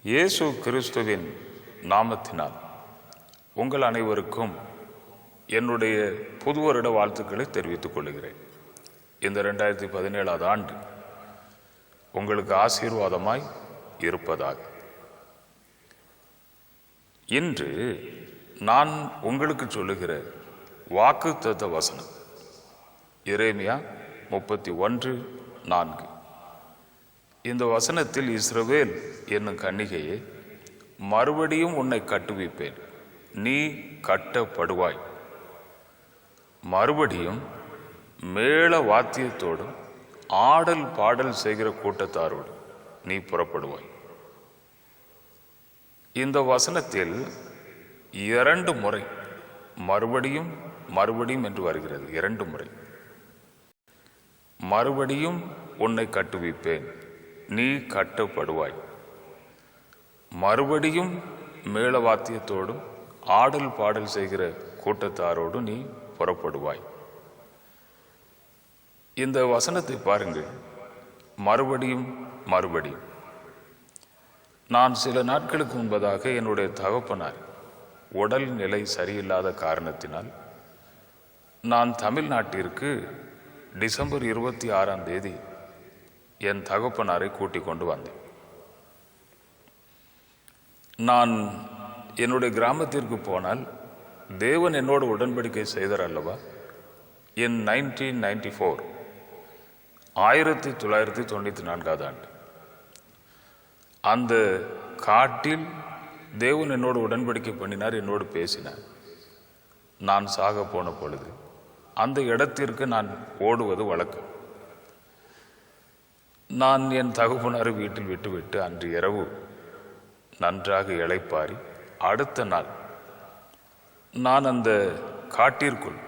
இயேசு கிறிஸ்துவின் நாமத்தினால் உங்கள் அனைவருக்கும் என்னுடைய புது வருட வாழ்த்துக்களை தெரிவித்துக் கொள்கிறேன். இந்த 2017 ஆண்டு உங்களுக்கு ஆசீர்வாதமாய் இருப்பதாக. இன்று நான் உங்களுக்கு சொல்லுகிற வாக்குத்தத்த வசனம் எரேமியா 31:4. இந்த வசனத்தில், இஸ்ரவேல் என்னும் கன்னிகையே, மறுபடியும் உன்னை கட்டுவிப்பேன், நீ கட்டப்படுவாய். மறுபடியும் மேள வாத்தியத்தோடும் ஆடல் பாடல் செய்கிற கூட்டத்தாரோடு நீ புறப்படுவாய். இந்த வசனத்தில் 2 முறை மறுபடியும் மறுபடியும் என்று வருகிறது. 2 முறை. மறுபடியும் உன்னை கட்டுவிப்பேன், நீ கட்டப்படுவாய். மறுபடியும் மேளவாத்தியத்தோடும் ஆடல் பாடல் செய்கிற கூட்டத்தாரோடு நீ புறப்படுவாய். இந்த வசனத்தை பாருங்கள். மறுபடியும் மறுபடியும். நான் சில நாட்களுக்கு முன்பதாக என்னுடைய தகப்பனார் உடல் நிலை சரியில்லாத காரணத்தினால் நான் தமிழ்நாட்டிற்கு டிசம்பர் 26 என் தகப்பனாரை கூட்டிக் கொண்டு வந்தேன். நான் என்னுடைய கிராமத்திற்கு போனால் தேவன் என்னோடு உடன்படிக்கை செய்தார் அல்லவா? in 1994 1994 ஆண்டு அந்த காட்டில் தேவன் என்னோடு உடன்படிக்கை பண்ணினார், என்னோடு பேசினார். நான் சாக போன பொழுது அந்த இடத்திற்கு நான் ஓடுவது வழக்கம். நான் என் தகப்பனாரை வீட்டில் விட்டுவிட்டு அன்று இரவு நன்றாக இளைப்பாரி அடுத்த நாள் நான் அந்த காட்டிற்குள்,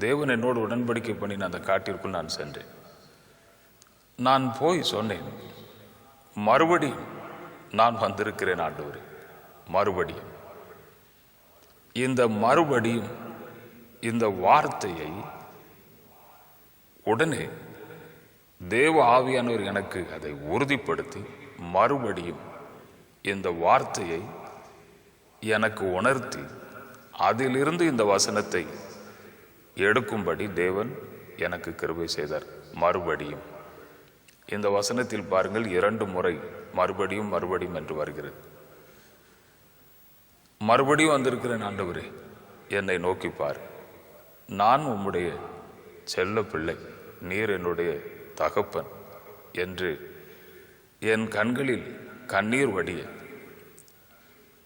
தேவன் என்னோடு உடன்படிக்கை பண்ணின அந்த காட்டிற்குள் நான் சென்றேன். நான் போய் சொன்னேன், மறுபடியும் நான் வந்திருக்கிறேன் ஆண்டவரே, மறுபடியும். இந்த மறுபடியும் இந்த வார்த்தையை உடனே தேவ ஆவியானவர் எனக்கு அதை உறுதிப்படுத்தி மறுபடியும் இந்த வார்த்தையை எனக்கு உணர்த்தி அதிலிருந்து இந்த வசனத்தை எடுக்கும்படி தேவன் எனக்கு கிருபை செய்தார். மறுபடியும் இந்த வசனத்தில் பாருங்கள், 2 முறை மறுபடியும் மறுபடியும் என்று வருகிறது. மறுபடியும் வந்திருக்கிறேன் ஆண்டவரே, என்னை நோக்கி பார், நான் உம்முடைய செல்ல பிள்ளை, நீர் என்னுடைய தகப்பன் என்று என் கண்களில் கண்ணீர் வடிய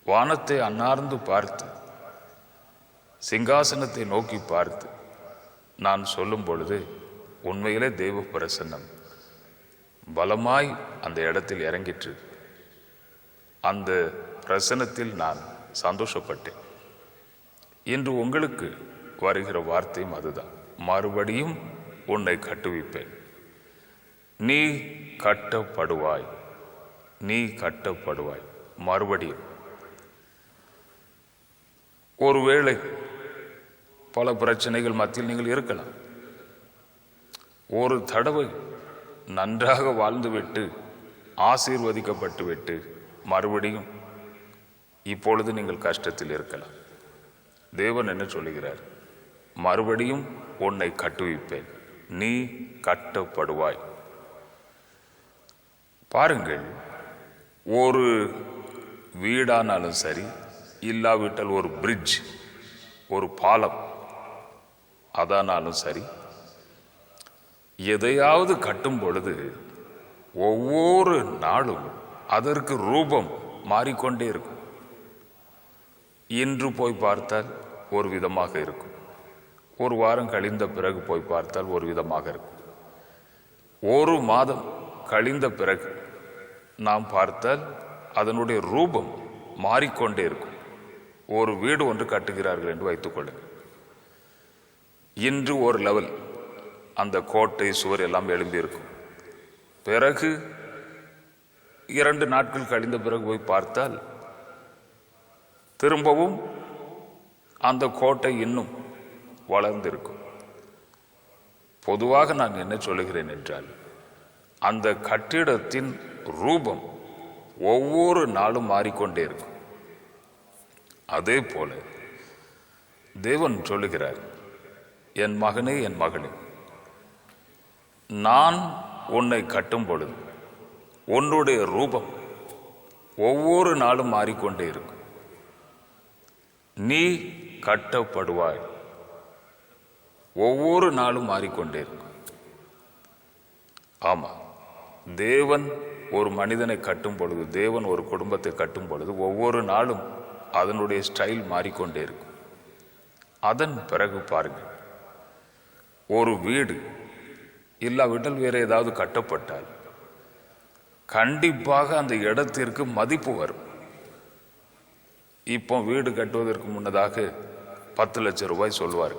வானத்தை அன்னார்ந்து பார்த்து சிங்காசனத்தை நோக்கி பார்த்து நான் சொல்லும் பொழுது உண்மையிலே தெய்வ பிரசன்னம் பலமாய் அந்த இடத்தில் இறங்கிற்று. அந்த பிரசன்னத்தில் நான் சந்தோஷப்பட்டேன். இன்று உங்களுக்கு வருகிற வார்த்தையும் அதுதான். மறுபடியும் உன்னை கட்டுவிப்பேன், நீ கட்டப்படுவாய், நீ கட்டப்படுவாய். மறுபடியும். ஒருவேளை பல பிரச்சனைகள் மத்தியில் நீங்கள் இருக்கலாம். ஒரு தடவை நன்றாக வாழ்ந்துவிட்டு ஆசீர்வதிக்கப்பட்டு விட்டு மறுபடியும் இப்பொழுது நீங்கள் கஷ்டத்தில் இருக்கலாம். தேவன் என்ன சொல்லுகிறார்? மறுபடியும் உன்னை கட்டுவிப்பேன், நீ கட்டப்படுவாய். பாருங்கள், ஒரு வீடானாலும் சரி, இல்லாவிட்டால் ஒரு பிரிட்ஜ், ஒரு பாலம் அதானாலும் சரி, எதையாவது கட்டும் பொழுது ஒவ்வொரு நாளும் அதற்கு ரூபம் மாறிக்கொண்டே இருக்கும். இன்று போய் பார்த்தால் ஒரு விதமாக இருக்கும், ஒரு வாரம் கழிந்த பிறகு போய் பார்த்தால் ஒரு விதமாக இருக்கும், ஒரு மாதம் கழிந்த பிறகு நாம் பார்த்தால் அதனுடைய ரூபம் மாறிக்கொண்டே இருக்கும். ஒரு வீடு ஒன்று கட்டுகிறார்கள் என்று வைத்துக் கொள்ளுங்கள். இன்று ஒரு லெவல், அந்த கோட்டை சுவர் எல்லாம் எழும்பியிருக்கும். பிறகு 2 நாட்கள் கழிந்த பிறகு போய் பார்த்தால் திரும்பவும் அந்த கோட்டை இன்னும் வளர்ந்திருக்கும். பொதுவாக நான் என்ன சொல்லுகிறேன் என்றால், அந்த கட்டிடத்தின் ரூபம் ஒவ்வொரு நாளும் மாறிக்கொண்டே இருக்கும். அதே போல தேவன் சொல்லுகிறார், என் மகனே, என் மகளே, நான் உன்னை கட்டும் பொழுது உன்னுடைய ரூபம் ஒவ்வொரு நாளும் மாறிக்கொண்டே இருக்கும். நீ கட்டப்படுவாய். ஒவ்வொரு நாளும் மாறிக்கொண்டே இருக்கும். ஆமா, தேவன் ஒரு மனிதனை கட்டும் பொழுது, தேவன் ஒரு குடும்பத்தை கட்டும் பொழுது ஒவ்வொரு நாளும் அதனுடைய ஸ்டைல் மாறிக்கொண்டே இருக்கும். அதன் பிறகு பாருங்கள், ஒரு வீடு இல்லாவிட்டால் வேற ஏதாவது கட்டப்பட்டால் கண்டிப்பாக அந்த இடத்திற்கு மதிப்பு வரும். இப்போ வீடு கட்டுவதற்கு முன்னதாக 10 லட்சம் ரூபாய் சொல்வார்.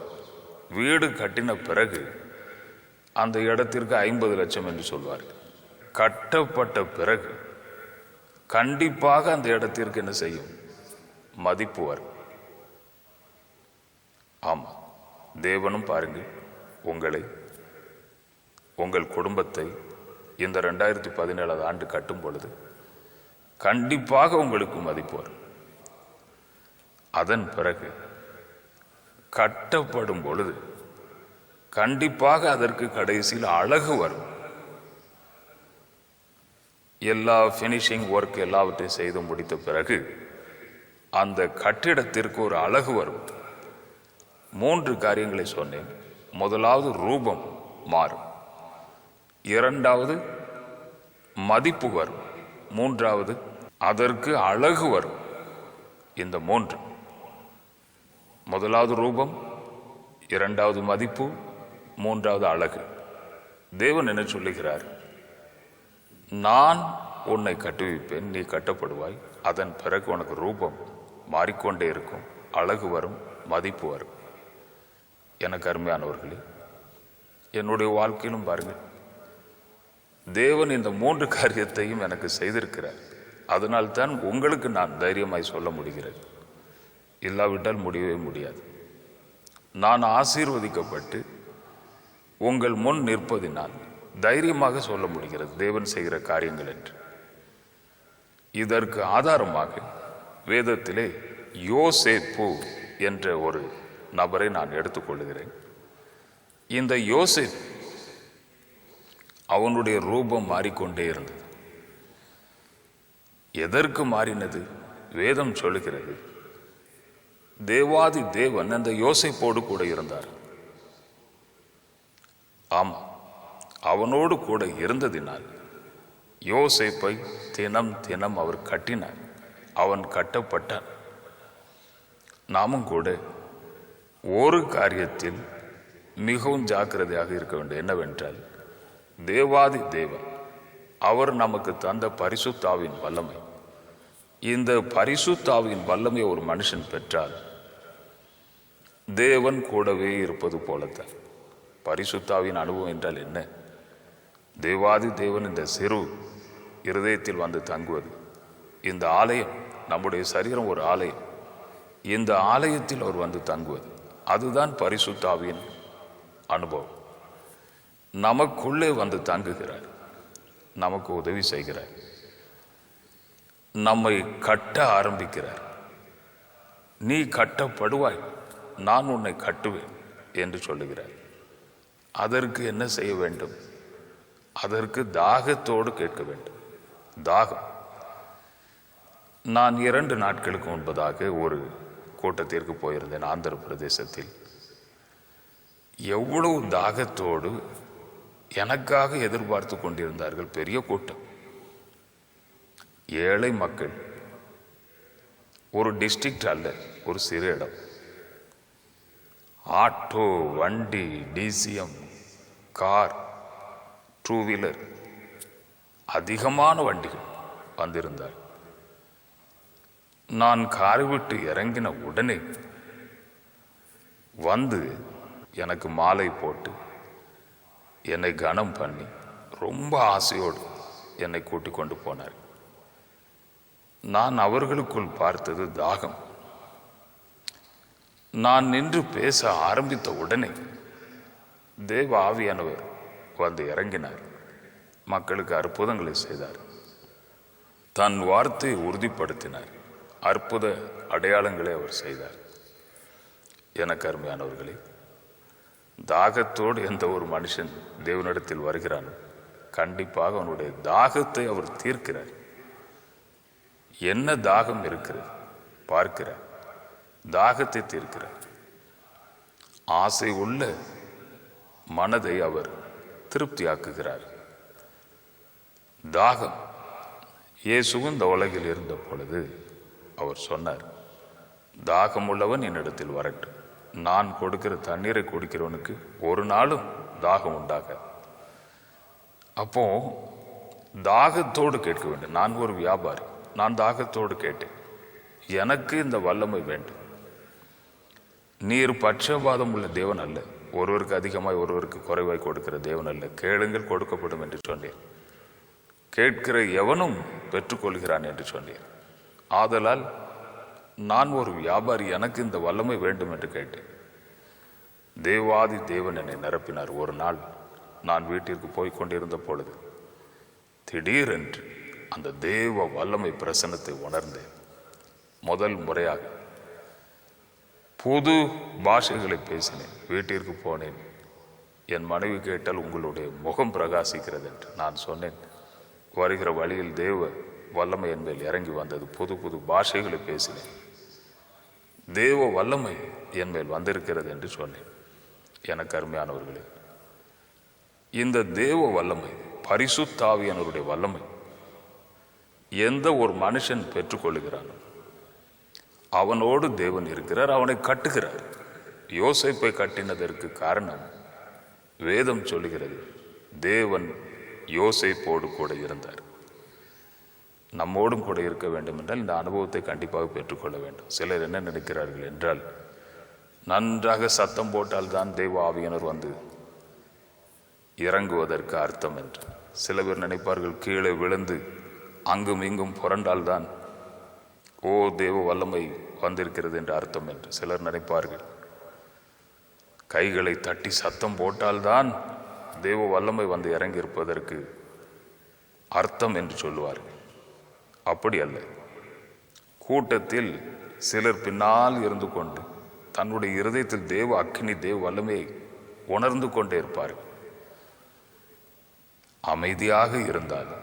வீடு கட்டின பிறகு அந்த இடத்திற்கு 50 லட்சம் என்று சொல்வார். கட்டப்பட்ட பிறகு கண்டிப்பாக அந்த இடத்திற்கு என்ன செய்யும்? மதிப்பு வரும். ஆமா, தேவனும் பாருங்கள், உங்களை, உங்கள் குடும்பத்தை இந்த 2017 ஆண்டு கட்டும் பொழுது கண்டிப்பாக உங்களுக்கு மதிப்பு வரும். அதன் பிறகு கட்டப்படும் பொழுது கண்டிப்பாக அதற்கு கடைசியில் அழகு வரும். எல்லா ஃபினிஷிங் ஒர்க் எல்லாவற்றையும் செய்து முடித்த பிறகு அந்த கட்டிடத்திற்கு ஒரு அழகு வரும். 3 காரியங்களை சொன்னேன். முதலாவது ரூபம் மாறும், 2வது மதிப்பு வரும், 3வது அதற்கு அழகு வரும். இந்த 3, முதலாவது ரூபம், 2வது மதிப்பு, 3வது அழகு. தேவன் என்ன சொல்லுகிறார்? நான் உன்னை கட்டுவிப்பேன், நீ கட்டப்படுவாய். அதன் பிறகு உனக்கு ரூபம் மாறிக்கொண்டே இருக்கும், அழகு வரும், மதிப்பு வரும். எனக்கு அருமையானவர்களே, என்னுடைய வாழ்க்கையிலும் பாருங்கள், தேவன் இந்த 3 காரியத்தையும் எனக்கு செய்திருக்கிறார். அதனால்தான் உங்களுக்கு நான் தைரியமாய் சொல்ல முடிகிறது. இல்லாவிட்டால் முடியவே முடியாது. நான் ஆசீர்வதிக்கப்பட்டு உங்கள் முன் நிற்பதினால் தைரியமாக சொல்ல முடிகிறது தேவன் செய்கிற காரியங்கள் என்று. இதற்கு ஆதாரமாக வேதத்திலே யோசேப்பு என்ற ஒரு நபரை நான் எடுத்துக்கொள்கிறேன். இந்த யோசேப்பு, அவனுடைய ரூபம் மாறிக்கொண்டே இருந்தது. எதற்கு மாறினது? வேதம் சொல்லுகிறது, தேவாதி தேவன் அந்த யோசேப்போடு கூட இருந்தார். ஆமா, அவனோடு கூட இருந்ததினால் யோசேப்பை தினம் தினம் அவர் கட்டினார், அவன் கட்டப்பட்டான். நாமும் கூட ஒரு காரியத்தில் மிகவும் ஜாக்கிரதையாக இருக்க வேண்டும். என்னவென்றால், தேவாதி தேவன் அவர் நமக்கு தந்த பரிசுத்தாவின் வல்லமை. இந்த பரிசுத்தாவின் வல்லமை ஒரு மனுஷன் பெற்றால் தேவன் கூடவே இருப்பது போலத்தான். பரிசுத்தாவின் அனுபவம் என்றால் என்ன? தேவாதி தேவன் இந்த சிறு இருதயத்தில் வந்து தங்குவது. இந்த ஆலயம், நம்முடைய சரீரம் ஒரு ஆலயம், இந்த ஆலயத்தில் அவர் வந்து தங்குவது, அதுதான் பரிசுத்தாவின் அனுபவம். நமக்குள்ளே வந்து தங்குகிறார், நமக்கு உதவி செய்கிறார், நம்மை கட்ட ஆரம்பிக்கிறார். நீ கட்டப்படுவாய், நான் உன்னை கட்டுவேன் என்று சொல்லுகிறார். அதற்கு என்ன செய்ய வேண்டும்? அதற்கு தாகத்தோடு கேட்க வேண்டும். தாகம். நான் 2 நாட்களுக்கு முன்பதாக ஒரு கூட்டத்திற்கு போயிருந்தேன் ஆந்திர பிரதேசத்தில். எவ்வளவு தாகத்தோடு எனக்காக எதிர்பார்த்து கொண்டிருந்தார்கள். பெரிய கூட்டம், ஏழை மக்கள். ஒரு டிஸ்ட்ரிக்ட் அல்ல, ஒரு சிறு இடம். ஆட்டோ, வண்டி, டிசிஎம், கார், 2 வீலர், அதிகமான வண்டிகள் வந்திருந்தார். நான் காரை விட்டு இறங்கின உடனே வந்து எனக்கு மாலை போட்டு என்னை கனம் பண்ணி ரொம்ப ஆசையோடு என்னை கூட்டிக் கொண்டு போனார். நான் அவர்களுக்குள் பார்த்தது தாகம். நான் நின்று பேச ஆரம்பித்த உடனே தேவ ஆவியானவர் வந்து இறங்கினார், மக்களுக்கு அற்புதங்களை செய்தார். தன் வார்த்தையை உறுதிப்படுத்தினார். அற்புத அடையாளங்களை அவர் செய்தார். எனக்கு அருமையானவர்களே, தாகத்தோடு எந்த ஒரு மனுஷன் தேவனிடத்தில் வருகிறானோ கண்டிப்பாக அவனுடைய தாகத்தை அவர் தீர்க்கிறார். என்ன தாகம் இருக்கிறது பார்க்கிறார், தாகத்தை தீர்க்கிறார். ஆசை உள்ள மனதை அவர் திருப்தியாக்குகிறார். தாகம். இயேசுவும் இந்த உலகில் இருந்த பொழுது அவர் சொன்னார், தாகம் உள்ளவன் என்னிடத்தில் வரட்டும், நான் கொடுக்கிற தண்ணீரை குடிக்கிறவனுக்கு ஒரு நாளும் தாகம் உண்டாக. அப்போ தாகத்தோடு கேட்க வேண்டும். நான் ஒரு வியாபாரி, நான் தாகத்தோடு கேட்டேன், எனக்கு இந்த வல்லமை வேண்டும். நீர் பட்சபாதம் உள்ள தேவன் அல்ல, ஒருவருக்கு அதிகமாய் ஒருவருக்கு குறைவாய் கொடுக்கிற தேவன் அல்ல. கேளுங்கள் கொடுக்கப்படும் என்று சொன்னேன், கேட்கிற எவனும் பெற்றுக்கொள்கிறான் என்று சொன்னேன். ஆதலால் நான் ஒரு வியாபாரி, எனக்கு இந்த வல்லமை வேண்டும் என்று கேட்டேன். தேவாதி தேவன் என்னை நிரப்பினார். ஒரு நாள் நான் வீட்டிற்கு போய் கொண்டிருந்த பொழுது திடீரென்று அந்த தேவ வல்லமை பிரசன்னத்தை உணர்ந்தேன். முதல் முறையாக புது பாஷைகளை பேசினேன். வீட்டிற்கு போனேன். என் மனைவி கேட்டால் உங்களுடைய முகம் பிரகாசிக்கிறது என்று. நான் சொன்னேன், வருகிற வழியில் தேவ வல்லமை என் மேல் இறங்கி வந்தது. புது புது பாஷைகளை பேசினேன். தேவ வல்லமை என் மேல் வந்திருக்கிறது என்று சொன்னேன். எனக்கு அருமையானவர்களே, இந்த தேவ வல்லமை, பரிசுத்த ஆவியானவருடைய வல்லமை எந்த ஒரு மனுஷன் பெற்றுக்கொள்கிறானோ அவனோடு தேவன் இருக்கிறார், அவனை கட்டுகிறார். யோசேப்பை கட்டினதற்கு காரணம் வேதம் சொல்லுகிறது, தேவன் யோசேப்போடு கூட இருந்தார். நம்மோடும் கூட இருக்க வேண்டும் என்றால் இந்த அனுபவத்தை கண்டிப்பாக பெற்றுக்கொள்ள வேண்டும். சிலர் என்ன நினைக்கிறார்கள் என்றால், நன்றாக சத்தம் போட்டால் தான் தேவ ஆவியானவர் வந்து இறங்குவதற்கு அர்த்தம் என்று. சில பேர் நினைப்பார்கள், கீழே விழுந்து அங்கும் இங்கும் புரண்டால்தான் ஓ தேவ வல்லமை வந்திருக்கிறது என்று அர்த்தம் என்று சிலர் நினைப்பார்கள். கைகளை தட்டி சத்தம் போட்டால்தான் தேவ வல்லமை வந்து இறங்கி இருப்பதற்கு அர்த்தம் என்று சொல்லுவார்கள். அப்படி அல்ல. கூட்டத்தில் சிலர் பின்னால் இருந்து கொண்டு தன்னுடைய இருதயத்தில் தேவ அக்கினி, தேவ வல்லமையை உணர்ந்து கொண்டே இருப்பார்கள். அமைதியாக இருந்தால்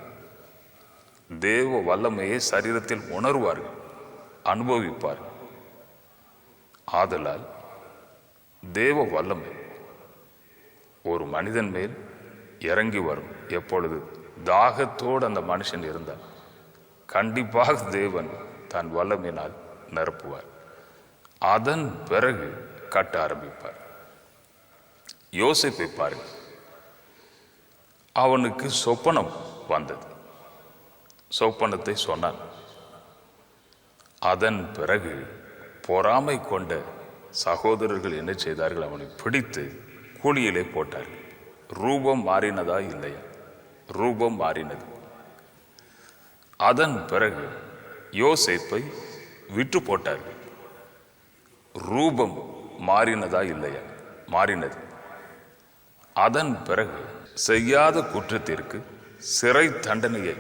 தேவ வல்லமையை சரீரத்தில் உணர்வார்கள், அனுபவிப்பார்கள். ஆதலால் தேவ வல்லமை ஒரு மனிதன் மேல் இறங்கி வரும். எப்பொழுது தாகத்தோடு அந்த மனுஷன் இருந்தால் கண்டிப்பாக தேவன் தன் வல்லமையினால் நிரப்புவார். அதன் பிறகு கட்ட ஆரம்பிப்பார். யோசேப்பை பாருங்கள், அவனுக்கு சொப்பனம் வந்தது. சொப்பனத்தை சொன்னான். அதன் பிறகு பொறாமை கொண்ட சகோதரர்கள் என்ன செய்தார்கள்? அவனை பிடித்து கூலியிலே போட்டார்கள். ரூபம் மாறினதா இல்லையா? ரூபம் மாறினது. அதன் பிறகு யோசேப்பை விற்று போட்டார்கள். ரூபம் மாறினதா இல்லையா? மாறினது. அதன் பிறகு செய்யாத குற்றத்திற்கு சிறை தண்டனையை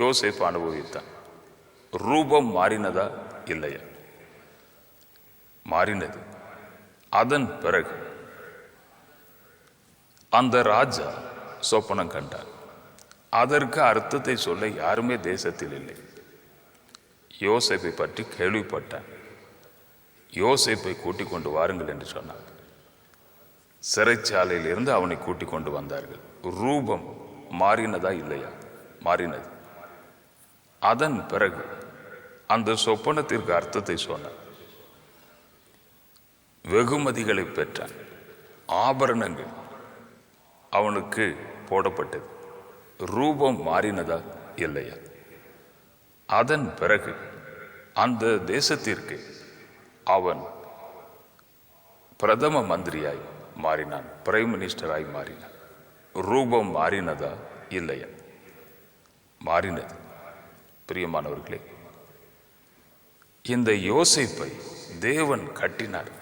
யோசேப்பு அனுபவித்தான். ரூபம் மாறினதா இல்லையா? மாறினது. அதன் பிறகு அந்த ராஜா சொப்பனம் கண்டார். அதற்கு அர்த்தத்தை சொல்ல யாருமே தேசத்தில் இல்லை. யோசேப்பை பற்றி கேள்விப்பட்டான். யோசேப்பை கூட்டிக் கொண்டு வாருங்கள் என்று சொன்னார். சிறைச்சாலையில் இருந்து அவனை கூட்டிக் கொண்டு வந்தார்கள். ரூபம் மாறினதா இல்லையா? மாறினது. அதன் பிறகு அந்த சொப்பனத்திற்கு அர்த்தத்தை சொன்னார். வெகுமதிகளை பெற்றான். ஆபரணங்கள் அவனுக்கு போடப்பட்டது. ரூபம் மாறினதா இல்லையா? அதன் பிறகு அந்த தேசத்திற்கு அவன் பிரதம மந்திரியாய் மாறினான், பிரைம் மினிஸ்டராய் மாறினான். ரூபம் மாறினதா இல்லையா? மாறினது. பிரியமானவர்களே, இந்த யோசேப்பை தேவன் கட்டினார்.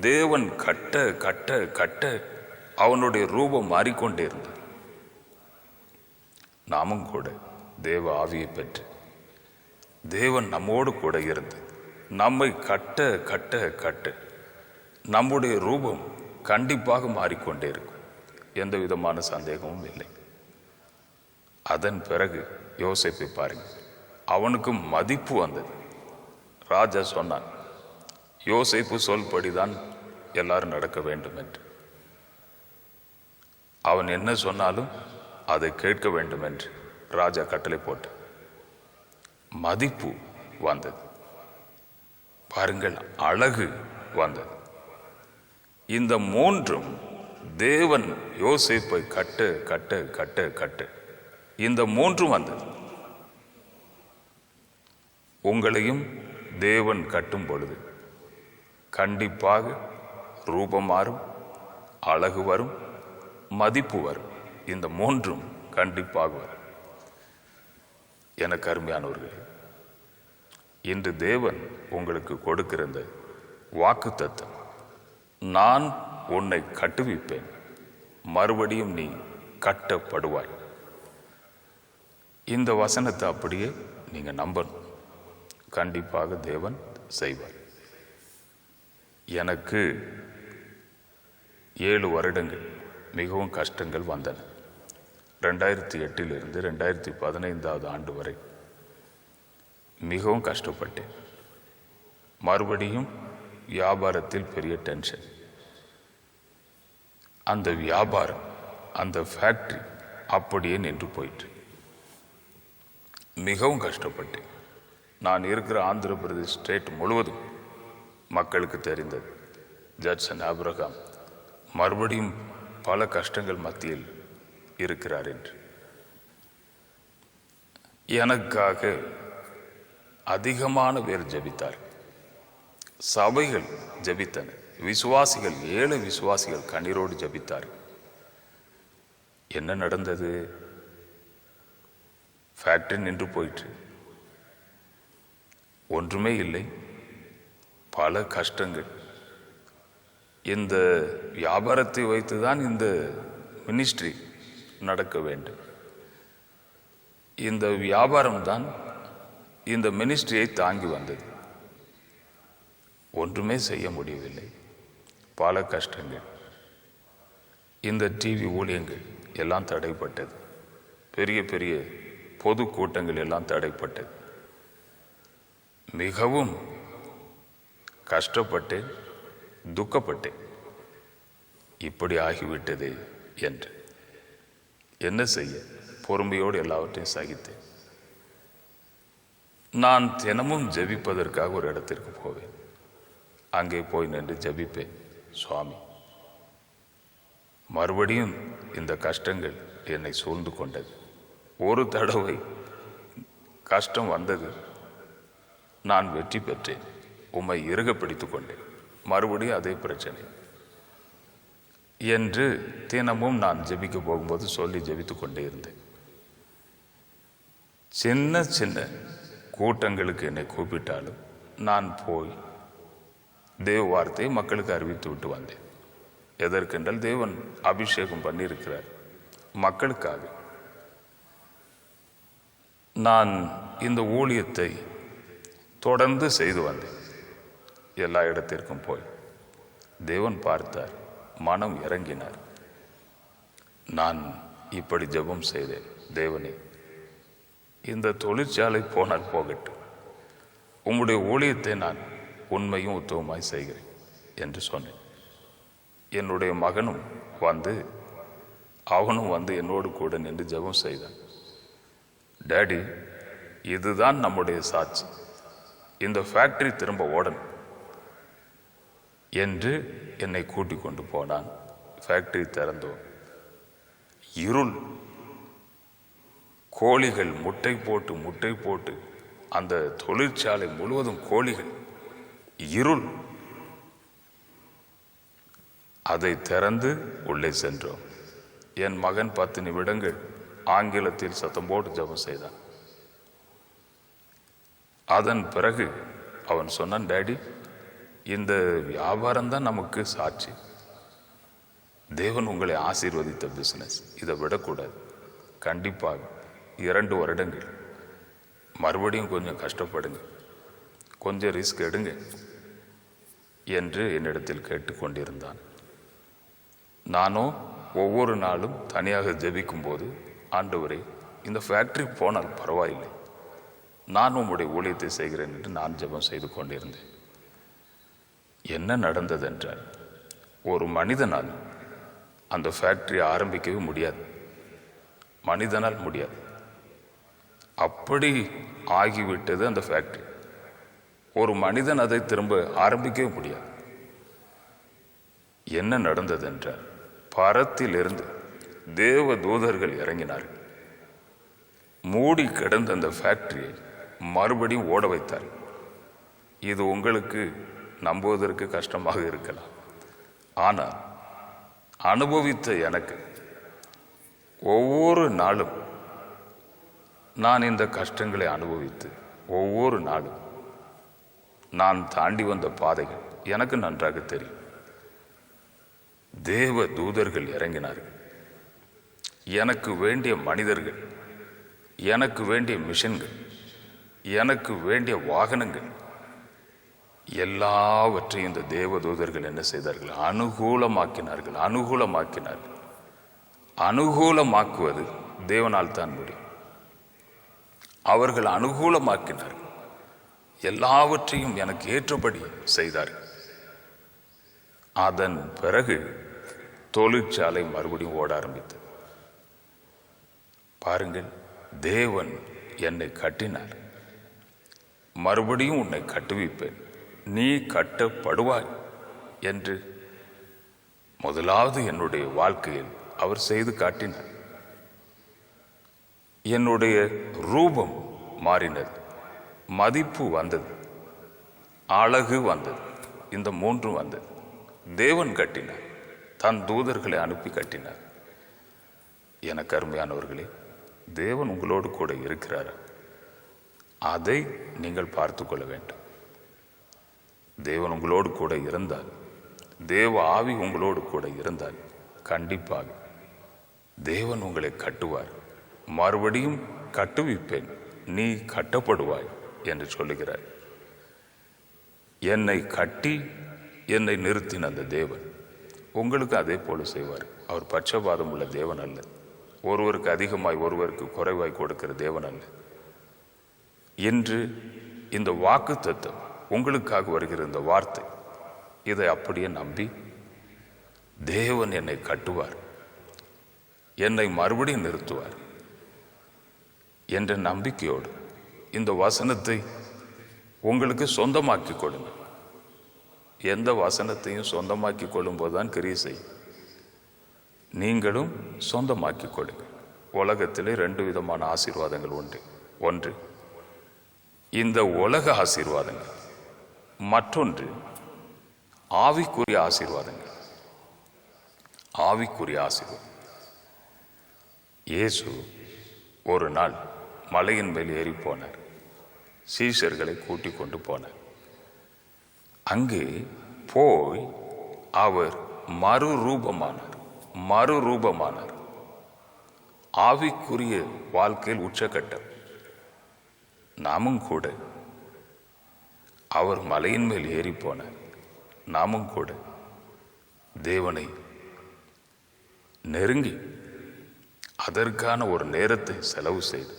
தேவன் கட்ட கட்ட கட்ட அவனுடைய ரூபம் மாறிக்கொண்டே இருந்தது. நாமும் கூட தேவ ஆவியை பெற்று தேவன் நம்மோடு கூட இருந்து நம்மை கட்ட கட்ட கட்ட நம்முடைய ரூபம் கண்டிப்பாக மாறிக்கொண்டே இருக்கும். எந்த விதமான சந்தேகமும் இல்லை. அதன் பிறகு யோசேப்பை பாருங்க, அவனுக்கு மதிப்பு வந்தது. ராஜா சொன்னான், யோசேப்பு சொல்படிதான் எல்லாரும் நடக்க வேண்டும் என்று. அவன் என்ன சொன்னாலும் அதை கேட்க வேண்டும் என்று ராஜா கட்டளை போட்டு மதிப்பு வந்தது. பாருங்கள், அழகு வந்தது. இந்த மூன்றும் தேவன் யோசேப்பை கட்ட கட்ட கட்ட கட்ட இந்த மூன்றும் வந்தது. உங்களையும் தேவன் கட்டும் பொழுது கண்டிப்பாக ரூபம் மாறும், அழகு வரும், மதிப்பு வரும். இந்த மூன்றும் கண்டிப்பாக வரும். எனக்கு அருமையானவர்களே, இன்று தேவன் உங்களுக்கு கொடுக்கிற இந்த வாக்குத்தத்தம், நான் உன்னை கட்டுவிப்பேன், மறுபடியும் நீ கட்டப்படுவாய். இந்த வசனத்தை அப்படியே நீங்க நம்பணும். கண்டிப்பாக தேவன் செய்வார். எனக்கு 7 வருடங்கள் மிகவும் கஷ்டங்கள் வந்தன. 2008 2015 ஆண்டு வரை மிகவும் கஷ்டப்பட்டேன். மறுபடியும் வியாபாரத்தில் பெரிய டென்ஷன். அந்த வியாபாரம், அந்த ஃபேக்டரி அப்படியே நின்று போயிட்டு மிகவும் கஷ்டப்பட்டேன். நான் இருக்கிற ஆந்திர பிரதேஷ் ஸ்டேட் முழுவதும் மக்களுக்கு தெரிந்தது, ஜட்சன் ஆபிரகாம் மறுபடியும் பல கஷ்டங்கள் மத்தியில் இருக்கிறார் என்று. எனக்காக அதிகமான பேர் ஜெபித்தார். சபைகள் ஜெபித்தன. விசுவாசிகள், 7 விசுவாசிகள் கண்ணீரோடு ஜெபித்தார். என்ன நடந்தது? ஃபேக்டரி நின்று போயிற்று. ஒன்றுமே இல்லை, பல கஷ்டங்கள். இந்த வியாபாரத்தை வைத்துதான் இந்த மினிஸ்ட்ரி நடக்க வேண்டும். இந்த வியாபாரம் தான் இந்த மினிஸ்ட்ரியை தாங்கி வந்தது. ஒன்றுமே செய்ய முடியவில்லை, பல கஷ்டங்கள். இந்த டிவி ஊழியங்கள் எல்லாம் தடைப்பட்டது. பெரிய பெரிய பொது கூட்டங்கள் எல்லாம் தடைப்பட்டது. மிகவும் கஷ்டப்பட்டேன், துக்கப்பட்டேன். இப்படி ஆகிவிட்டதே என்று. என்ன செய்ய? பொறுமையோடு எல்லாவற்றையும் சகித்தேன். நான் தினமும் ஜெபிப்பதற்காக ஒரு இடத்திற்கு போவேன். அங்கே போய் நின்று ஜெபிப்பேன். சுவாமி, மறுபடியும் இந்த கஷ்டங்கள் என்னை சூழ்ந்து கொண்டது. ஒரு தடவை கஷ்டம் வந்தது, நான் வெற்றி பெற்றேன், உம்மை இறுக பிடித்து கொண்டேன். மறுபடியும் அதே பிரச்சனை என்று தினமும் நான் ஜெபிக்க போகும்போது சொல்லி ஜெபித்து கொண்டே இருந்தேன். சின்ன சின்ன கூட்டங்களுக்கு என்னை கூப்பிட்டாலும் நான் போய் தேவ வார்த்தையை மக்களுக்கு அறிவித்து விட்டு வந்தேன். எதற்கென்றால் தேவன் அபிஷேகம் பண்ணியிருக்கிறார் மக்களுக்காக. நான் இந்த ஊழியத்தை தொடர்ந்து செய்து வந்தேன். எல்லா இடத்திற்கும் போய் தேவன் பார்த்தார், மனம் இறங்கினார். நான் இப்படி ஜெபம் செய்தேன், தேவனே, இந்த தொழிற்சாலை போனால் போகட்டும், உம்முடைய ஊழியத்தை நான் உண்மையும் உத்தவமாய் செய்கிறேன் என்று சொன்னேன். என்னுடைய மகனும் அவனும் வந்து என்னோடு கூட நின்று ஜெபம் செய்தான். டேடி, இதுதான் நம்முடைய சாட்சி, இந்த ஃபேக்டரி திரும்ப ஓடணும் என்று என்னை கூட்டிக் கொண்டு போனான். ஃபேக்டரி திறந்தோம். இருள், கோழிகள் முட்டை போட்டு அந்த தொழிற்சாலை முழுவதும் கோழிகள், இருள். அதை திறந்து உள்ளே சென்றோம். என் மகன் 10 நிமிடங்கள் ஆங்கிலத்தில் சத்தம் போட்டு ஜெபம் செய்தான். அதன் பிறகு அவன் சொன்னான், டேடி, இந்த வியாபாரம் தான் நமக்கு சாட்சி. தேவன் உங்களை ஆசீர்வதித்த பிசினஸ், இதை விடக்கூடாது. கண்டிப்பாக 2 வருடங்கள் மறுபடியும் கொஞ்சம் கஷ்டப்படுங்க, கொஞ்சம் ரிஸ்க் எடுங்க என்று என்னிடத்தில் கேட்டுக்கொண்டிருந்தான். நானோ ஒவ்வொரு நாளும் தனியாக ஜெபிக்கும் போது, ஆண்டவரே, இந்த ஃபேக்டரி போனால் பரவாயில்லை, நான் உம்முடைய ஊழியத்தை செய்கிறேன் என்று நான் ஜெபம் செய்து கொண்டிருந்தேன். என்ன நடந்தது என்றால், ஒரு மனிதனால் அந்த ஃபேக்டரியை ஆரம்பிக்கவே முடியாது. மனிதனால் முடியாது. அப்படி ஆகிவிட்டது அந்த ஃபேக்டரி. ஒரு மனிதன் அதை திரும்ப ஆரம்பிக்கவே முடியாது. என்ன நடந்தது என்றால், பரத்திலிருந்து தேவ தூதர்கள் இறங்கினார்கள். மூடி கிடந்த அந்த ஃபேக்டரியை மறுபடியும் ஓட வைத்தார். இது உங்களுக்கு நம்புவதற்கு கஷ்டமாக இருக்கலாம். ஆனால் அனுபவித்த எனக்கு ஒவ்வொரு நாளும் நான் இந்த கஷ்டங்களை அனுபவித்து, ஒவ்வொரு நாளும் நான் தாண்டி வந்த பாதைகள் எனக்கு நன்றாக தெரியும். தேவ தூதர்கள் இறங்கினார்கள். எனக்கு வேண்டிய மனிதர்கள், எனக்கு வேண்டிய மிஷன்கள், எனக்கு வேண்டிய வாகனங்கள் எல்லாவற்றையும் இந்த தேவதூதர்கள் என்ன செய்தார்கள்? அனுகூலமாக்கினார்கள். அனுகூலமாக்குவது தேவனால் தான் முடியும். அவர்கள் அனுகூலமாக்கினார்கள். எல்லாவற்றையும் எனக்கு ஏற்றபடி செய்தார்கள். அதன் பிறகு தொழிற்சாலை மறுபடியும் ஓட ஆரம்பித்தது. பாருங்கள், தேவன் என்னை கட்டினார். மறுபடியும் உன்னை கட்டுவிப்பேன், நீ கட்டப்படுவாய் என்று முதலாவது என்னுடைய வாழ்க்கையில் அவர் செய்து காட்டினார். என்னுடைய ரூபம் மாறினது, மதிப்பு வந்தது, அழகு வந்தது. இந்த 3 வந்தது. தேவன் கட்டினார், தன் தூதர்களை அனுப்பி கட்டினார். எனக்கு அருமையானவர்களே, தேவன் உங்களோடு கூட இருக்கிறார். அதை நீங்கள் பார்த்து கொள்ள வேண்டும். தேவன் உங்களோடு கூட இருந்தால், தேவ ஆவி உங்களோடு கூட இருந்தால், கண்டிப்பாக தேவன் உங்களை கட்டுவார். மறுபடியும் கட்டுவிப்பேன், நீ கட்டப்படுவாய் என்று சொல்லுகிறார். என்னை கட்டி என்னை நிறுத்தின அந்த தேவன் உங்களுக்கு அதே போல செய்வார். அவர் பட்சபாதம் உள்ள தேவன் அல்ல. ஒருவருக்கு அதிகமாய் ஒருவருக்கு குறைவாய் கொடுக்கிற தேவன் அல்ல. இன்று இந்த வாக்கு தத்துவம் உங்களுக்காக வருகிற இந்த வார்த்தை, இதை அப்படியே நம்பி, தேவன் என்னை கட்டுவார், என்னை மறுபடியும் நிறுத்துவார் என்ற நம்பிக்கையோடு இந்த வசனத்தை உங்களுக்கு சொந்தமாக்கி கொடுங்க. எந்த வசனத்தையும் சொந்தமாக்கி கொள்ளும் போதுதான் கிரியை செய்யும். நீங்களும் சொந்தமாக்கி கொடுங்க. உலகத்திலே 2 விதமான ஆசீர்வாதங்கள் உண்டு. ஒன்று இந்த உலக ஆசீர்வாதங்கள், மற்றொன்று ஆவிக்குரிய ஆசீர்வாதங்கள். ஆவிக்குரிய ஆசீர்வாதம். இயேசு ஒரு நாள் மலையின் மேல் ஏறி போனார். சீஷர்களை கூட்டிக் கொண்டு போனார். அங்கே போய் அவர் மறுரூபமானார். ஆவிக்குரிய வாழ்க்கையில் உச்சக்கட்டம். நாமும் கூட அவர் மலையின் மேல் ஏறி போனார். நாமும் கூட தேவனை நெருங்கி அதற்கான ஒரு நேரத்தை செலவு செய்து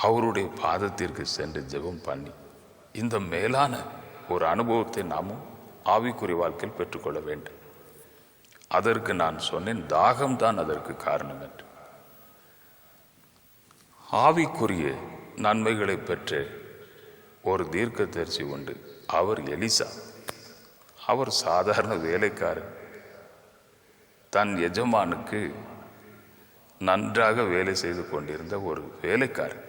அவருடைய பாதத்திற்கு சென்று ஜெபம் பண்ணி இந்த மேலான ஒரு அனுபவத்தை நாமும் ஆவிக்குரிய வாழ்க்கையில் பெற்றுக்கொள்ள வேண்டும். அதற்கு நான் சொன்னேன், தாகம்தான் அதற்கு காரணம் என்று. ஆவிக்குரிய நன்மைகளை பெற்ற ஒரு தீர்க்கதரிசி உண்டு. அவர் எலிசா. அவர் சாதாரண வேலைக்காரர். தன் எஜமானுக்கு நன்றாக வேலை செய்து கொண்டிருந்த ஒரு வேலைக்காரர்.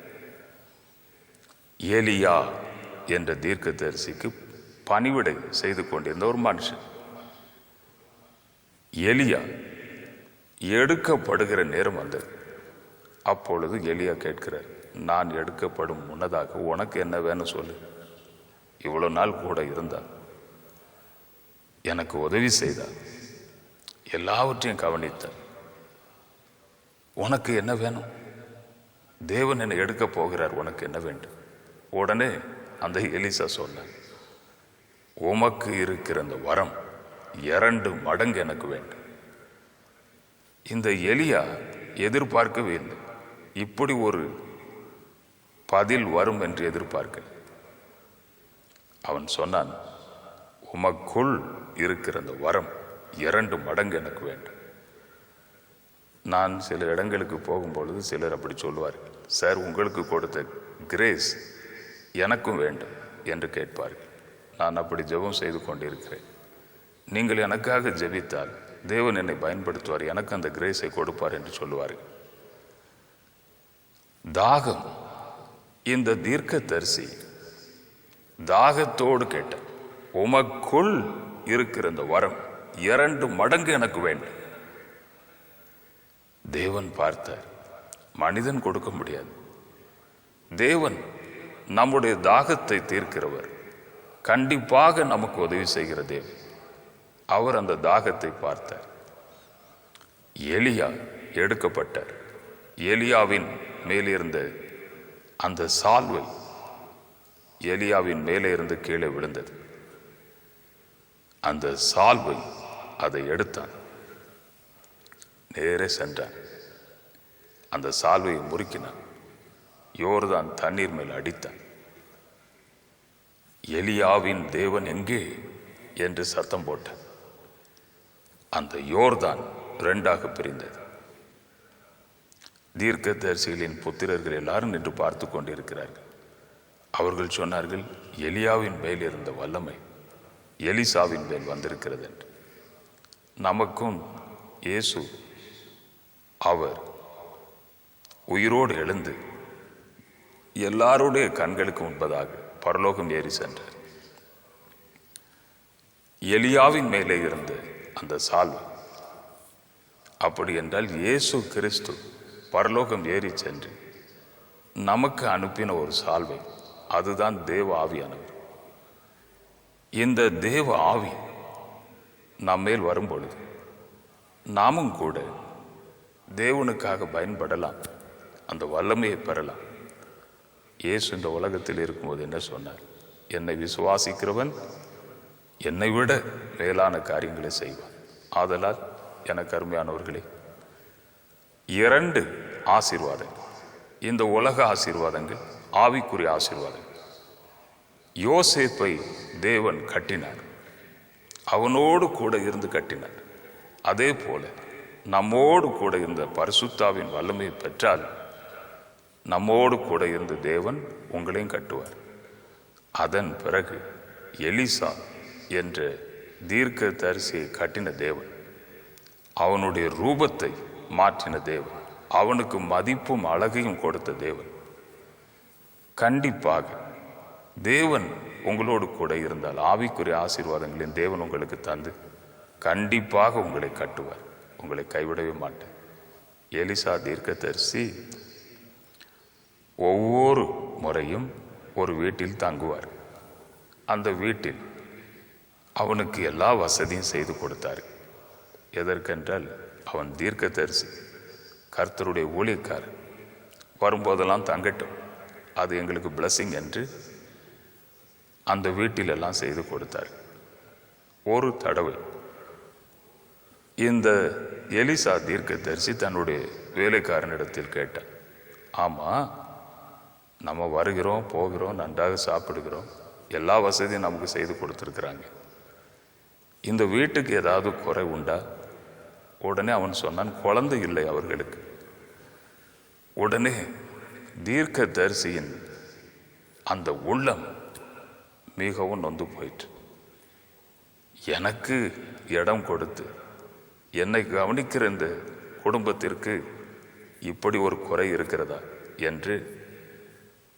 ஏலியா என்ற தீர்க்கதரிசிக்கு பணிவிடை செய்து கொண்டிருந்த ஒரு மனுஷன். எலியா எடுக்கப்படுகிற நேரம் வந்தது. அப்பொழுது எலியா கேட்கிறார், நான் எடுக்கப்படும் முன்னதாக உனக்கு என்ன வேணும் சொல்லு. இவ்வளவு நாள் கூட இருந்தார், எனக்கு உதவி செய்தார், எல்லாவற்றையும் கவனித்தார். உனக்கு என்ன வேணும்? தேவன் என்னை எடுக்க போகிறார், உனக்கு என்ன வேண்டும்? உடனே அந்த எலிசா சொன்னார், உமக்கு இருக்கிற அந்த வரம் 2 மடங்கு எனக்கு வேண்டும். இந்த எலியா எதிர்பார்க்கவே இல்லை, இப்படி ஒரு பதில் வரும் என்று எதிர்பார்க்க. அவன் சொன்னான், உமக்குள் இருக்கிற அந்த வரம் 2 மடங்கு எனக்கு வேண்டும். நான் சில இடங்களுக்கு போகும்பொழுது சிலர் அப்படி சொல்வார்கள், சார் உங்களுக்கு கொடுத்த கிரேஸ் எனக்கும் வேண்டும் என்று கேட்பார்கள். நான் அப்படி ஜெபம் செய்து கொண்டிருக்கிறேன். நீங்கள் எனக்காக ஜெபித்தால் தேவன் என்னை பயன்படுத்துவார், எனக்கு அந்த கிரேஸை கொடுப்பார் என்று சொல்லுவார்கள். தாகம், இந்த தீர்க்கதரிசி தாகத்தோடு கேட்டார், உமக்குள் இருக்கிற அந்த வரம் 2 மடங்கு எனக்கு வேண்டும். தேவன் பார்த்தார், மனிதன் கொடுக்க முடியாது. தேவன் நம்முடைய தாகத்தை தீர்க்கிறவர், கண்டிப்பாக நமக்கு உதவி செய்கிற தேவன். அவர் அந்த தாகத்தை பார்த்தார். எலியா எடுக்கப்பட்டார். எலியாவின் மேலிருந்த அந்த சால்வை எலியாவின் மேலே இருந்து கீழே விழுந்தது. அந்த சால்வை அதை எடுத்தான், நேரே சென்றான். அந்த சால்வையை முறுக்கினான், யோர்தான் தண்ணீர் மேல் அடித்தான். எலியாவின் தேவன் எங்கே என்று சத்தம் போட்டான். அந்த யோர்தான் 2ஆக பிரிந்தது. தீர்க்கதரிசிகளின் புத்திரர்கள் எல்லாரும் நின்று பார்த்து கொண்டிருக்கிறார்கள். அவர்கள் சொன்னார்கள், எலியாவின் மேல் இருந்த வல்லமை எலிசாவின் மேல் வந்திருக்கிறது என்று. நமக்கும் இயேசு அவர் உயிரோடு எழுந்து எல்லாருடைய கண்களுக்கு முன்பதாக பரலோகம் ஏறி சென்றார். எலியாவின் மேலே இருந்த அந்த சால்வை, அப்படி என்றால் இயேசு கிறிஸ்து பரலோகம் ஏறி சென்று நமக்கு அனுப்பின ஒரு சால்வை, அதுதான் தேவ ஆவியானவர். இந்த தேவ ஆவி நம்மேல் வரும் பொழுது நாமும் கூட தேவனுக்காக பயன்படலாம், அந்த வல்லமையை பெறலாம். இயேசு இந்த உலகத்தில் இருக்கும்போது என்ன சொன்னார்? என்னை விசுவாசிக்கிறவன் என்னை விட மேலான காரியங்களை செய்வான். ஆதலால் எனக்கு அருமையானவர்களே, 2 ஆசீர்வாதங்கள், இந்த உலக ஆசீர்வாதங்கள், ஆவிக்குரிய ஆசீர்வாதங்கள். யோசேப்பை தேவன் கட்டினார், அவனோடு கூட இருந்து கட்டினார். அதே போல நம்மோடு கூட இருந்த பரிசுத்தாவின் வல்லமையை பெற்றால் நம்மோடு கூட இருந்த தேவன் உங்களையும் கட்டுவார். அதன் பிறகு எலிசா என்ற தீர்க்கதரிசியை கட்டின தேவன், அவனுடைய ரூபத்தை மாற்றின தேவன், அவனுக்கு மதிப்பும் அழகையும் கொடுத்த தேவன். கண்டிப்பாக தேவன் உங்களோடு கூட இருந்தால் ஆவிக்குரிய ஆசீர்வாதங்களின் தேவன் உங்களுக்கு தந்து கண்டிப்பாக உங்களை கட்டுவார், உங்களை கைவிடவே மாட்டார். எலிசா தீர்க்கதரிசி ஒவ்வொரு முறையும் ஒரு வீட்டில் தங்குவார். அந்த வீட்டில் அவனுக்கு எல்லா வசதியும் செய்து கொடுத்தார். எதற்கென்றால் அவன் தீர்க்கதரிசி, கர்த்தருடைய ஊழியக்காரன், வரும்போதெல்லாம் தங்கட்டும், அது எங்களுக்கு பிளஸிங் என்று அந்த வீட்டில் எல்லாம் செய்து கொடுத்தார். ஒரு தடவை இந்த எலிசா தீர்க்கதரிசி தன்னுடைய வேலைக்காரனிடத்தில் கேட்டான், ஆமாம், நம்ம வருகிறோம் போகிறோம், நன்றாக சாப்பிடுகிறோம், எல்லா வசதியும் நமக்கு செய்து கொடுத்துருக்குறாங்க, இந்த வீட்டுக்கு ஏதாவது குறை உண்டா? உடனே அவன் சொன்னான், குழந்தை இல்லை அவர்களுக்கு. உடனே தீர்க்கதரிசியின் அந்த உள்ளம் மிகவும் நொந்து போயிற்று. எனக்கு இடம் கொடுத்து என்னை கவனிக்கிற இந்த குடும்பத்திற்கு இப்படி ஒரு குறை இருக்கிறதா என்று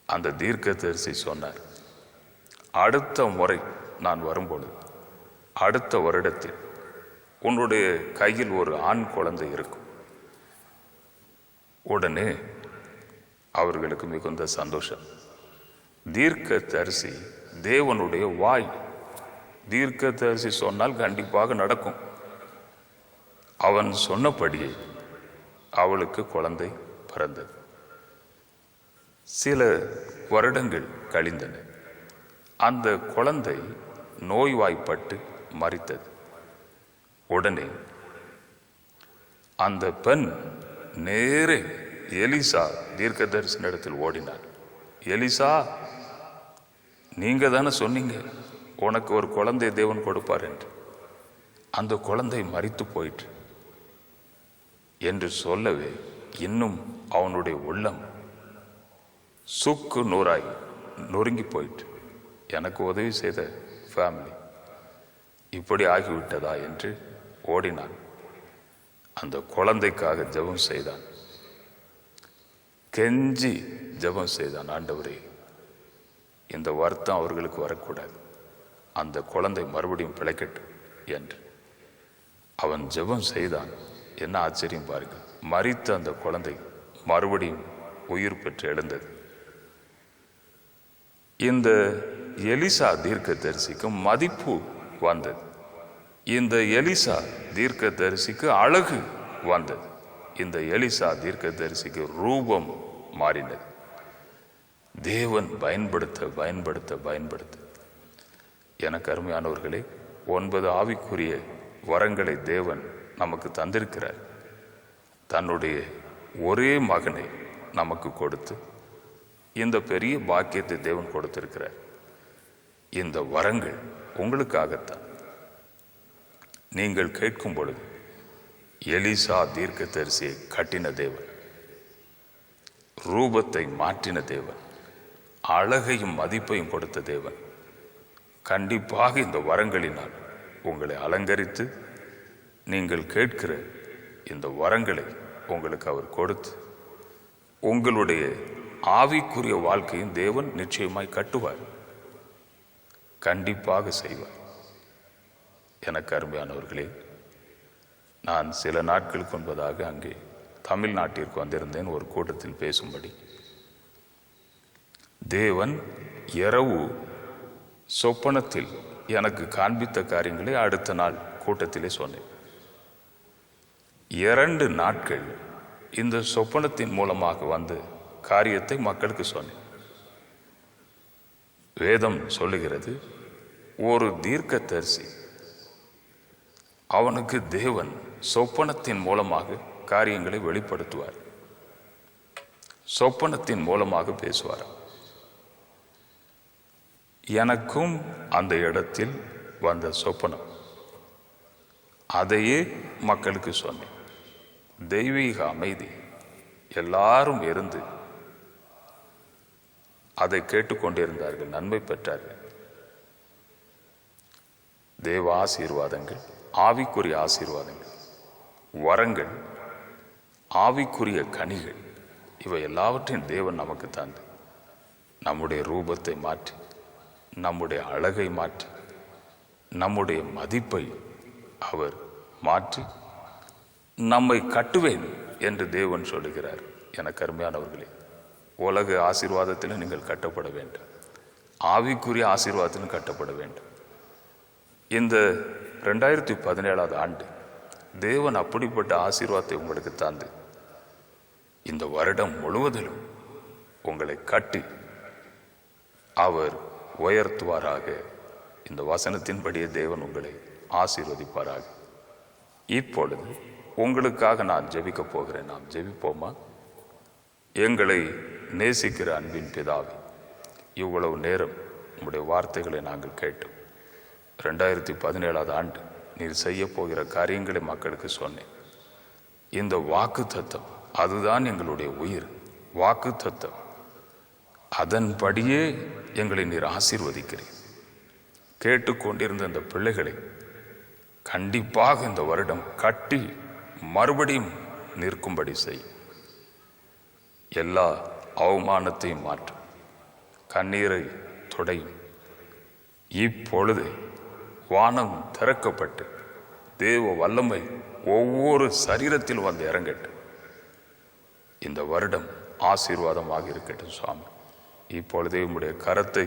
அந்த தீர்க்கதரிசி சொன்னார். அடுத்த முறை நான் வரும்பொழுது, அடுத்த வருடத்தில் உன்னுடைய கையில் ஒரு ஆண் குழந்தை இருக்கும். உடனே அவர்களுக்கு மிகுந்த சந்தோஷம். தீர்க்கதரிசி தேவனுடைய வாய், தீர்க்கதரிசி சொன்னால் கண்டிப்பாக நடக்கும். அவன் சொன்னபடியே அவளுக்கு குழந்தை பிறந்தது. சில வருடங்கள் கழிந்தன. அந்த குழந்தை நோய்வாய்ப்பட்டு மரித்தது. உடனே அந்த பெண் நேரே எலிசா தீர்க்கதரிசனிடத்தில் ஓடினார். எலிசா, நீங்க தானே சொன்னீங்க உனக்கு ஒரு குழந்தை தேவன் கொடுப்பார் என்று. அந்த குழந்தை மரித்து போயிற்று என்று சொல்லவே இன்னும் அவனுடைய உள்ளம் சுக்கு நூறாய் நொறுங்கி போயிற்று. எனக்கு உதவி செய்த ஃபேமிலி இப்படி ஆகிவிட்டதா என்று ஓடினான். அந்த குழந்தைக்காக ஜெபம் செய்தான். கெஞ்சி ஜெபம் செய்தான், ஆண்டவரே இந்த வருத்தம் அவர்களுக்கு வரக்கூடாது, அந்த குழந்தை மறுபடியும் பிழைக்கட்டும் என்று அவன் ஜெபம் செய்தான். என்ன ஆச்சரியம் பாருங்கள், மரித்த அந்த குழந்தை மறுபடியும் உயிர் பெற்று எழுந்தது. இந்த எலிசா தீர்க்கதரிசிக்கு மதிப்பு வந்தது. இந்த எலிசா தீர்க்கதரிசிக்கு அழகு வந்தது. இந்த எலிசா தீர்க்கதரிசிக்கு ரூபம் மாறினது. தேவன் பயன்படுத்த பயன்படுத்த பயன்படுத்த எனக்கு அருமையானவர்களே, 9 ஆவிக்குரிய வரங்களை தேவன் நமக்கு தந்திருக்கிறார். தன்னுடைய ஒரே மகனை நமக்கு கொடுத்து இந்த பெரிய பாக்கியத்தை தேவன் கொடுத்திருக்கிறார். இந்த வரங்கள் உங்களுக்காகத்தான். நீங்கள் கேட்கும் பொழுது எலிசா தீர்க்கதரிசியை கட்டின தேவன், ரூபத்தை மாற்றின தேவன், அழகையும் மதிப்பையும் கொடுத்த தேவன் கண்டிப்பாக இந்த வரங்களினால் உங்களை அலங்கரித்து நீங்கள் கேட்கிற இந்த வரங்களை உங்களுக்கு அவர் கொடுத்து உங்களுடைய ஆவிக்குரிய வாழ்க்கையும் தேவன் நிச்சயமாய் கட்டுவார், கண்டிப்பாக செய்வார். எனக்கு அருமையானவர்களே, நான் சில நாட்களுக்கு முன்பதாக அங்கே தமிழ்நாட்டிற்கு வந்திருந்தேன் ஒரு கூட்டத்தில் பேசும்படி. தேவன் இரவு சொப்பனத்தில் எனக்கு காண்பித்த காரியங்களை அடுத்த நாள் கூட்டத்திலே சொன்னேன். 2 நாட்கள் இந்த சொப்பனத்தின் மூலமாக வந்து காரியத்தை மக்களுக்கு சொன்னேன். வேதம் சொல்லுகிறது, ஒரு தீர்க்கதரிசி அவனுக்கு தேவன் சொப்பனத்தின் மூலமாக காரியங்களை வெளிப்படுத்துவார், சொப்பனத்தின் மூலமாக பேசுவார். எனக்கும் அந்த இடத்தில் வந்த சொப்பனம், அதையே மக்களுக்கு சொன்னேன். தெய்வீக அமைதி, எல்லாரும் இருந்து அதை கேட்டுக்கொண்டிருந்தார்கள், நன்மை பெற்றார்கள். தேவ ஆசீர்வாதங்கள், ஆவிக்குரிய ஆசீர்வாதங்கள், வரங்கள், ஆவிக்குரிய கனிகள், இவை எல்லாவற்றையும் தேவன் நமக்கு தந்து நம்முடைய ரூபத்தை மாற்றி, நம்முடைய அழகை மாற்றி, நம்முடைய மதிப்பை அவர் மாற்றி நம்மை கட்டுவேன் என்று தேவன் சொல்லுகிறார். எனக்கு அருமையானவர்களே, உலக ஆசீர்வாதத்தில் நீங்கள் கட்டப்பட வேண்டும், ஆவிக்குரிய ஆசீர்வாதத்திலும் கட்டப்பட வேண்டும். இந்த 2017 ஆண்டு தேவன் அப்படிப்பட்ட ஆசீர்வாதத்தை உங்களுக்கு தந்து இந்த வருடம் முழுவதிலும் உங்களை கட்டி அவர் உயர்த்துவாராக. இந்த வசனத்தின்படியே தேவன் உங்களை ஆசீர்வதிப்பாராக. இப்பொழுது உங்களுக்காக நான் ஜெபிக்க போகிறேன். நாம் ஜெபிப்போமா? எங்களை நேசிக்கிற அன்பின் பிதாவே, இவ்வளவு நேரம் உங்களுடைய வார்த்தைகளை நாங்கள் கேட்டோம். 2017 ஆண்டு நீர் செய்ய போகிற காரியங்களை மக்களுக்கு சொன்னேன். இந்த வாக்கு தத்தம் அதுதான் எங்களுடைய உயிர். வாக்கு தத்தம், அதன்படியே எங்களை நீர் ஆசீர்வதிக்கிறீர். கேட்டுக்கொண்டிருந்த இந்த பிள்ளைகளை கண்டிப்பாக இந்த வருடம் கட்டி மறுபடியும் நிற்கும்படி செய். எல்லா அவமானத்தையும் மாற்றும், கண்ணீரை துடையும். இப்பொழுது வானம் திறக்கப்பட்டு தேவ வல்லமை ஒவ்வொரு சரீரத்தில் வந்து இறங்கட்டும். இந்த வருடம் ஆசீர்வாதமாக இருக்கட்டும் சுவாமி. இப்பொழுதே உம்முடைய கரத்தை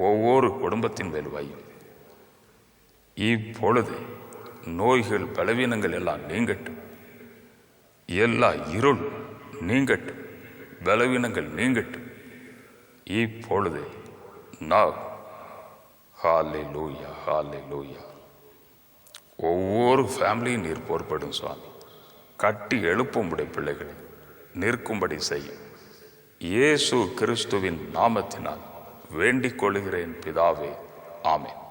ஒவ்வொரு குடும்பத்தின் மேல் வையும். இப்பொழுது நோய்கள், பலவீனங்கள் எல்லாம் நீங்கட்டும். எல்லா இருள் நீங்கட்டும், பலவீனங்கள் நீங்கட்டும். இப்பொழுதே now. ஹalleluya, ஹalleluya. ஒவ்வொரு ஃபேமிலியும் நீர் பொறுப்படும் சுவாமி. கட்டி எழுப்பும்படி பிள்ளைகளை நிற்கும்படி செய்யும். இயேசு கிறிஸ்துவின் நாமத்தினால் வேண்டிக் கொள்கிறேன் பிதாவே, ஆமென்.